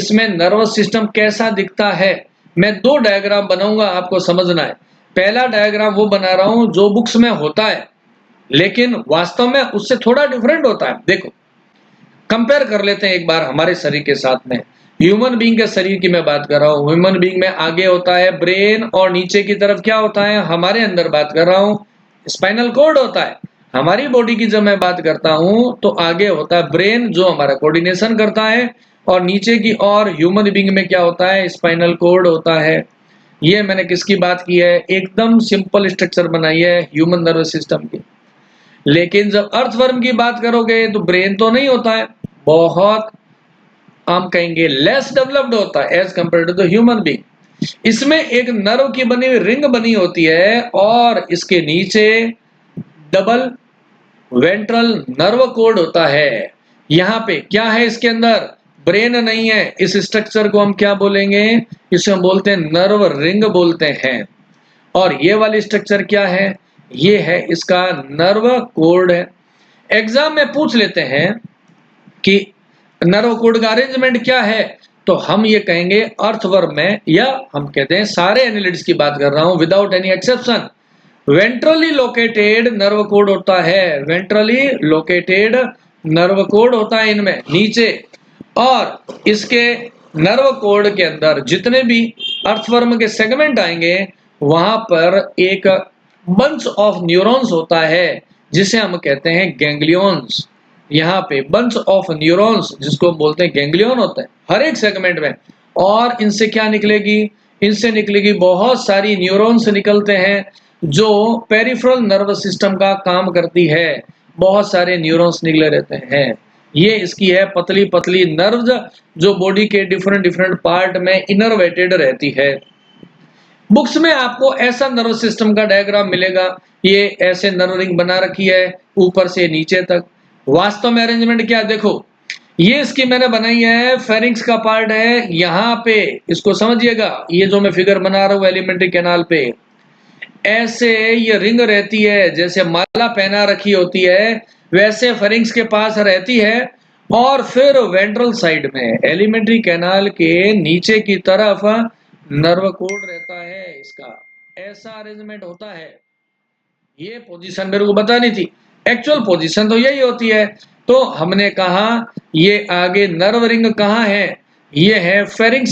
इसमें nervous system कैसा दिखता है। मैं 2 डायग्राम बनाऊंगा, आपको समझना है। पहला डायग्राम वो बना रहा हूं जो बुक्स में होता है, लेकिन वास्तव में उससे थोड़ा डिफरेंट होता है। देखो, कंपेयर कर लेते हैं एक बार हमारे शरीर के साथ में। ह्यूमन बीइंग के शरीर की मैं बात कर रहा हूं। ह्यूमन बीइंग में आगे होता है ब्रेन और नीचे की तरफ क्या होता है, हमारे अंदर बात कर रहा हूं, स्पाइनल कॉर्ड होता है। हमारी बॉडी की जब मैं बात करता हूं तो आगे होता है ब्रेन जो हमारा कोऑर्डिनेशन करता है, और नीचे की और ह्यूमन बीइंग में क्या होता है, स्पाइनल कॉर्ड होता है। ये मैंने किसकी बात की है, एकदम सिंपल स्ट्रक्चर बनाई है ह्यूमन नर्वस सिस्टम की। लेकिन जब अर्थवर्म की बात करोगे तो ब्रेन तो नहीं होता है, बहुत हम कहेंगे लेस डेवलप्ड होता है as compare to the human being. इसमें एक नर्व की बनी हुई रिंग बनी होती है, और इसके नीचे डबल वेंट्रल नर्व कोड होता है। यहाँ पे क्या है, इसके अंदर ब्रेन नहीं है। इस स्ट्रक्चर को हम क्या बोलेंगे, इसे हम बोलते हैं नर्व रिंग बोलते हैं। और ये वाली स्ट्रक्चर क्या है, ये है इसका नर्व कोड है। एग्जाम में पूछ लेते हैं कि नर्व कोड का अरेंजमेंट क्या है, तो हम ये कहेंगे अर्थवर्म में, या हम कहते हैं सारे एनालिटिड्स की बात कर रहा हूं without any exception, ventrally located nerve code होता है। वेंट्रली लोकेटेड नर्व कोड होता है इनमें नीचे, और इसके नर्व कोड के अंदर जितने भी अर्थवर्म के सेगमेंट आएंगे वहां पर एक बंच ऑफ न्यूरॉन्स होता है जिसे हम कहते हैं गैंग्लियंस। यहाँ पे बंच ऑफ न्यूरॉन्स जिसको हम बोलते हैं गैंग्लियन होता है हर एक सेगमेंट में। और इनसे क्या निकलेगी, इनसे निकलेगी बहुत सारी न्यूरॉन्स निकलते हैं जो पेरिफेरल नर्वस सिस्टम का काम करती है। बहुत सारे न्यूरॉन्स निकले रहते हैं। ये इसकी है पतली पतली नर्व्स जो बॉडी के डिफरेंट डिफरेंट पार्ट में इनरवेटेड रहती है। बुक्स में आपको ऐसा नर्व सिस्टम का डायग्राम मिलेगा, ये ऐसे नर्व रिंग बना रखी है ऊपर से नीचे तक। वास्तव में अरेंजमेंट क्या, देखो ये इसकी मैंने बनाई है, फेरिंक्स का पार्ट है यहाँ पे, इसको समझिएगा। ये जो मैं फिगर बना रहा हूँ एलिमेंट्री कैनाल पे, ऐसे ये रिंग रहती है, जैसे माला पहना रखी होती है वैसे फेरिंक्स के पास रहती है। और फिर वेंट्रल साइड में एलिमेंट्री कैनाल के नीचे की तरफ नर्व कोड रहता है इसका। ऐसा अरेंजमेंट होता है। ये पोजीशन मेरे को बतानी थी, एक्चुअल पोजीशन तो यही होती है। तो हमने कहा ये आगे नर्व रिंग कहाँ है, ये है फेरिंक्स